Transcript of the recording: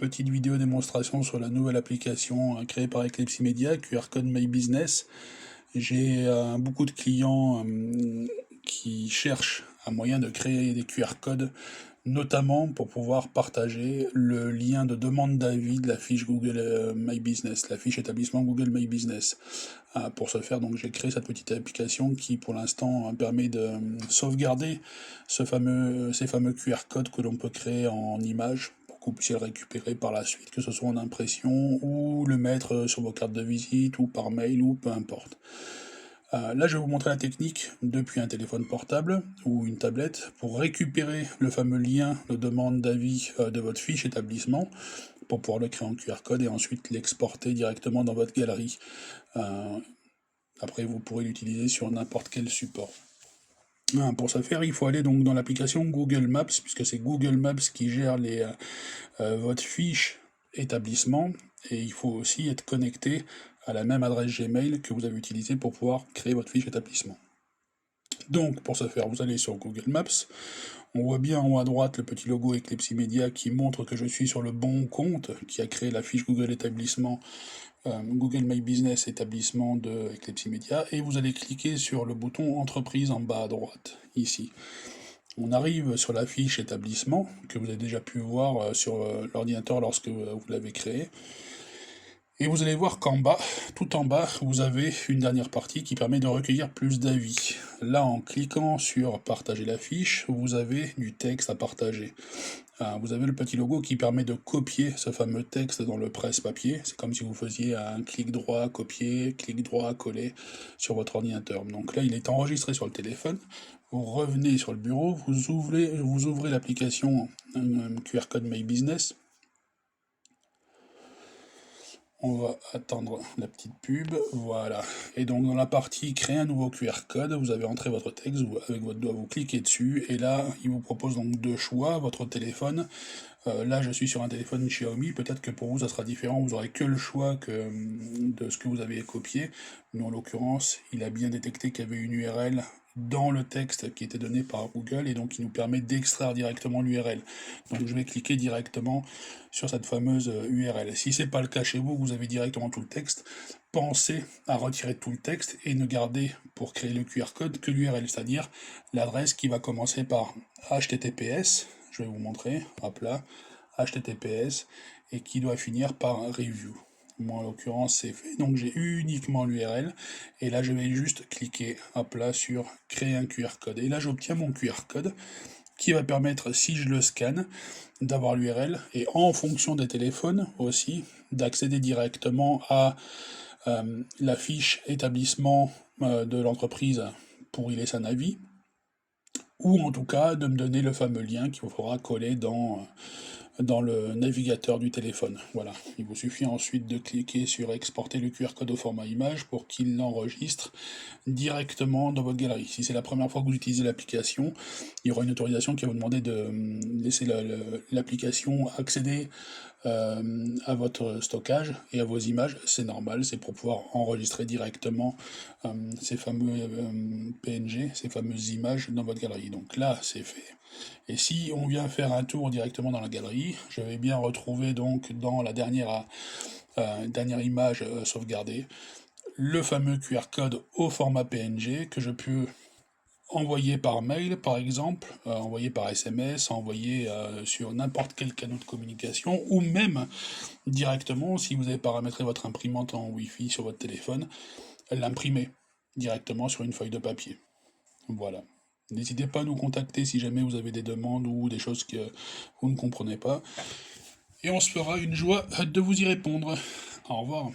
petite vidéo démonstration sur la nouvelle application créée par Eclipse Media, QR Code My Business. J'ai beaucoup de clients qui cherchent un moyen de créer des QR codes, notamment pour pouvoir partager le lien de demande d'avis de la fiche Google My Business, la fiche établissement Google My Business. Pour ce faire, donc, j'ai créé cette petite application qui, pour l'instant, permet de sauvegarder ces fameux QR codes que l'on peut créer en image pour que vous puissiez le récupérer par la suite, que ce soit en impression ou le mettre sur vos cartes de visite ou par mail ou peu importe. Là, je vais vous montrer la technique depuis un téléphone portable ou une tablette pour récupérer le fameux lien de demande d'avis de votre fiche établissement pour pouvoir le créer en QR code et ensuite l'exporter directement dans votre galerie. Après, vous pourrez l'utiliser sur n'importe quel support. Pour ce faire, il faut aller donc dans l'application Google Maps, puisque c'est Google Maps qui gère votre fiche établissement, et il faut aussi être connecté à la même adresse Gmail que vous avez utilisée pour pouvoir créer votre fiche établissement. Donc, pour ce faire, vous allez sur Google Maps. On voit bien en haut à droite le petit logo Eclipse Media qui montre que je suis sur le bon compte, qui a créé la fiche Google établissement, Google My Business établissement de Eclipse Media, et vous allez cliquer sur le bouton Entreprise en bas à droite, ici. On arrive sur la fiche établissement, que vous avez déjà pu voir sur l'ordinateur lorsque vous l'avez créé. Et vous allez voir qu'en bas, tout en bas, vous avez une dernière partie qui permet de recueillir plus d'avis. Là, en cliquant sur Partager la fiche, vous avez du texte à partager. Vous avez le petit logo qui permet de copier ce fameux texte dans le presse-papier. C'est comme si vous faisiez un clic droit, copier, clic droit, coller sur votre ordinateur. Donc là, il est enregistré sur le téléphone. Vous revenez sur le bureau, vous ouvrez l'application QR Code My Business. On va attendre la petite pub, voilà. Et donc dans la partie créer un nouveau QR code, vous avez entré votre texte, avec votre doigt vous cliquez dessus, et là il vous propose donc deux choix, votre téléphone. Là je suis sur un téléphone Xiaomi, peut-être que pour vous ça sera différent, vous aurez que le choix de ce que vous avez copié, mais en l'occurrence il a bien détecté qu'il y avait une URL dans le texte qui était donné par Google, et donc il nous permet d'extraire directement l'URL. Donc je vais cliquer directement sur cette fameuse URL. Si ce n'est pas le cas chez vous, vous avez directement tout le texte, pensez à retirer tout le texte et ne garder pour créer le QR code que l'URL, c'est-à-dire l'adresse qui va commencer par HTTPS, je vais vous montrer, hop là, HTTPS, et qui doit finir par review. Moi en l'occurrence c'est fait, donc j'ai uniquement l'URL, et là je vais juste cliquer hop là sur créer un QR code, et là j'obtiens mon QR code qui va permettre, si je le scanne, d'avoir l'URL, et en fonction des téléphones aussi, d'accéder directement à la fiche établissement de l'entreprise pour y laisser un avis, ou en tout cas de me donner le fameux lien qu'il vous faudra coller dans le navigateur du téléphone. Voilà, il vous suffit ensuite de cliquer sur exporter le QR code au format image pour qu'il l'enregistre directement dans votre galerie. Si c'est la première fois que vous utilisez l'application, il y aura une autorisation qui va vous demander de laisser l'application accéder à votre stockage et à vos images. C'est normal, c'est pour pouvoir enregistrer directement ces fameux PNG, ces fameuses images dans votre galerie. Donc là, c'est fait. Et si on vient faire un tour directement dans la galerie, je vais bien retrouver donc dans la dernière image sauvegardée, le fameux QR code au format PNG que je peux envoyer par mail, par exemple, envoyer par SMS, envoyer sur n'importe quel canal de communication, ou même directement, si vous avez paramétré votre imprimante en Wi-Fi sur votre téléphone, l'imprimer directement sur une feuille de papier. Voilà. N'hésitez pas à nous contacter si jamais vous avez des demandes ou des choses que vous ne comprenez pas. Et on se fera une joie de vous y répondre. Au revoir.